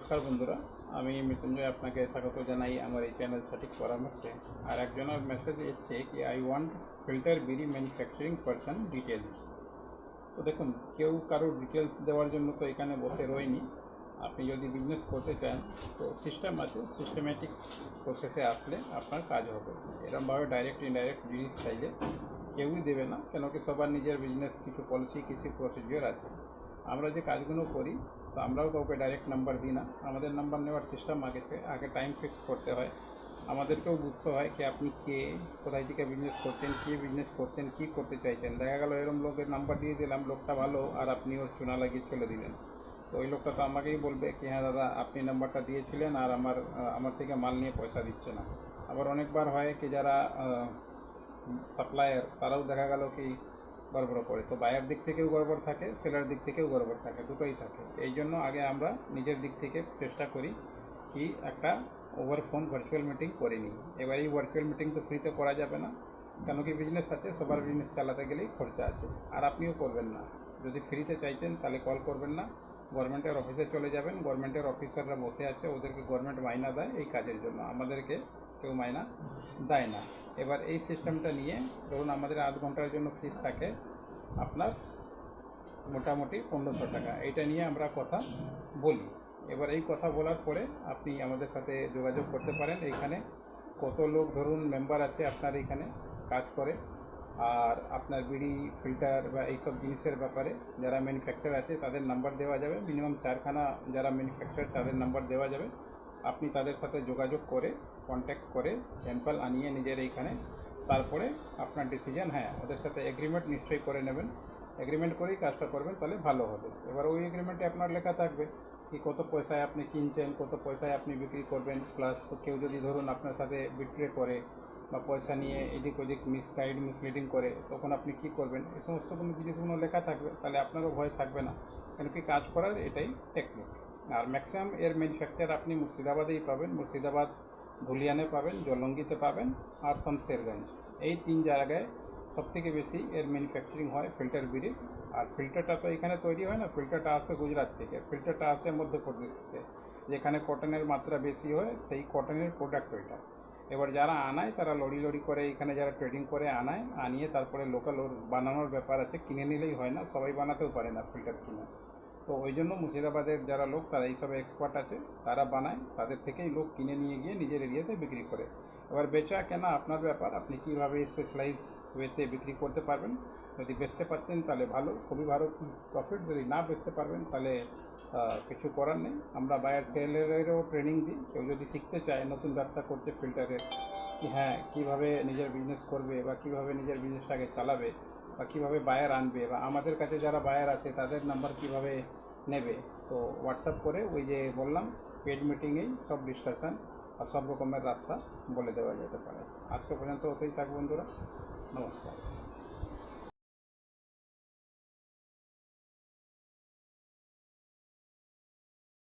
নমস্কার বন্ধুরা, আমি মৃত্যুঞ্জয় আপনাকে স্বাগত জানাই আমার এই চ্যানেল সঠিক পরামর্শে। আর একজনের মেসেজ এসছে কি আই ওয়ান্ট ফিল্টার বিড়ি ম্যানুফ্যাকচারিং পারসন ডিটেলস। তো দেখুন, কেউ কারোর ডিটেলস দেওয়ার জন্য তো এখানে বসে রয়নি। আপনি যদি বিজনেস করতে চান তো সিস্টেম আছে, সিস্টেম্যাটিক প্রসেসে আসলে আপনার কাজ হবে। এরকমভাবে ডাইরেক্ট ইনডাইরেক্ট জিনিস চাইলে কেউই দেবে না, কেন কি সবার নিজের বিজনেস কিছু পলিসি কিছু প্রসিডিওর আছে। আমরা যে কাজগুলো করি তো আমরাও কাউকে ডাইরেক্ট নাম্বার দিই না, আমাদের নাম্বার নেওয়ার সিস্টেম আগে টাইম ফিক্স করতে হয়। আমাদেরকেও বুঝতে হয় কি আপনি কে, কোথায় থেকে বিজনেস করতেন, কী বিজনেস করতেন, কী করতে চাইছেন। দেখা গেল এরকম লোকের নাম্বার দিয়ে দিলাম, লোকটা ভালো আর আপনি ওর চুনা লাগিয়ে চলে দিলেন, তো ওই লোকটা তো আমাকেই বলবে কি হ্যাঁ দাদা আপনি নাম্বারটা দিয়েছিলেন আর আমার থেকে মাল নিয়ে পয়সা দিচ্ছে না। আবার অনেকবার হয় কি যারা সাপ্লায়ার তারাও দেখা গেল কি গড়বড় করে, তো বায়ার দিক থেকেও গড়বড় থাকে, সেলার দিক থেকেও গড়বড় থাকে, দুটোই থাকে। এই জন্য আগে আমরা নিজের দিক থেকে চেষ্টা করি কি একটা ওভার ফোন ভার্চুয়াল মিটিং করে নিই। এবার এই ভার্চুয়াল মিটিং তো ফ্রিতে করা যাবে না, কেন কি বিজনেস আছে, সবার বিজনেস চালাতে গেলেই খরচা আছে। আর আপনিও করবেন না, যদি ফ্রিতে চাইছেন তাহলে কল করবেন না, গভর্নমেন্টের অফিসে চলে যাবেন। গভর্নমেন্টের অফিসাররা বসে আছে, ওদেরকে গভর্নমেন্ট মাইনা দেয় এই কাজের জন্য, আমাদেরকে কেউ মাইনা দেয় না। এবার এই সিস্টেমটা নিয়ে ধরুন আমাদের আধ ঘন্টার জন্য ফিস থাকে আপনার মোটামুটি 1500 টাকা, এইটা নিয়ে আমরা কথা বলি। এবার এই কথা বলার পরে আপনি আমাদের সাথে যোগাযোগ করতে পারেন। এইখানে কত লোক ধরুন মেম্বার আছে আপনার এইখানে কাজ করে, আর আপনার বিড়ি ফিল্টার বা এইসব জিনিসের ব্যাপারে যারা ম্যানুফ্যাকচার আছে তাদের নাম্বার দেওয়া যাবে, মিনিমাম 4খানা যারা ম্যানুফ্যাকচার তাদের নাম্বার দেওয়া যাবে। আপনি তাদের সাথে যোগাযোগ করে কন্ট্যাক্ট করে স্যাম্পল আনিয়ে নিজের এইখানে, তারপরে আপনার ডিসিশন। হ্যাঁ, ওদের সাথে এগ্রিমেন্ট নিশ্চয়ই করে নেবেন, এগ্রিমেন্ট করেই কাজটা করবেন, তাহলে ভালো হবে। এবার ওই এগ্রিমেন্টে আপনার লেখা থাকবে কি কত পয়সায় আপনি কিনছেন, কত পয়সায় আপনি বিক্রি করবেন, প্লাস কেউ যদি ধরুন আপনার সাথে বিক্রি করে বা পয়সা নিয়ে এদিক ওদিক মিসলিডিং করে, তখন আপনি কি করবেন, এই সমস্ত কোনো জিনিসগুলো লেখা থাকবে, তাহলে আপনারও ভয় থাকবে না। কেন কি কাজ করার এটাই টেকনিক। আর ম্যাক্সিমাম এর ম্যানুফ্যাকচার আপনি মুর্শিদাবাদেই পাবেন, মুর্শিদাবাদ ধুলিয়ানে পাবেন, জলঙ্গিতে পাবেন আর শামশেরগঞ্জ, এই 3 জায়গায় সবথেকে বেশি এর ম্যানুফ্যাকচারিং হয় ফিল্টার বিড়ির। আর ফিল্টারটা তো এখানে তৈরি হয় না, ফিল্টারটা আসে গুজরাট থেকে, ফিল্টারটা আসে মধ্যপ্রদেশ থেকে, যেখানে কটনের মাত্রা বেশি হয়, সেই কটনের প্রোডাক্ট ওইটা। এবার যারা আনায় তারা লড়ি করে এখানে যারা ট্রেডিং করে আনিয়ে তারপরে লোকাল ওর বানানোর ব্যাপার আছে, কিনে নিলেই হয় না, সবাই বানাতেও পারে না ফিল্টার কিনে। তো ওই জন্য মুর্শিদাবাদের যারা লোক তারা এইসবে এক্সপার্ট আছে, তারা বানায়, তাদের থেকেই লোক কিনে নিয়ে গিয়ে নিজের এরিয়াতে বিক্রি করে। এবার বেচা কেনা আপনার ব্যাপার, আপনি কীভাবে স্পেশালাইজ ওয়েতে বিক্রি করতে পারবেন। যদি বেচতে পারছেন তাহলে ভালো, খুবই ভালো প্রফিট। যদি না বেচতে পারবেন তাহলে কিছু করার নেই। আমরা বায়ার সেলেরও ট্রেনিং দিই, কেউ যদি শিখতে চায় নতুন ব্যবসা করতে ফিল্টারের, কি হ্যাঁ কীভাবে নিজের বিজনেস করবে বা কীভাবে নিজের বিজনেসটাকে চালাবে বা কীভাবে বায়ার আনবে, বা আমাদের কাছে যারা বায়ার আছে তাদের নাম্বার কীভাবে নেবে, তো হোয়াটসঅ্যাপ করে ওই যে বললাম পেড মিটিংয়েই সব ডিসকাশান আর সব রকমের রাস্তা বলে দেওয়া যেতে পারে। আজকে পর্যন্ত ওতেই থাক বন্ধুরা, নমস্কার।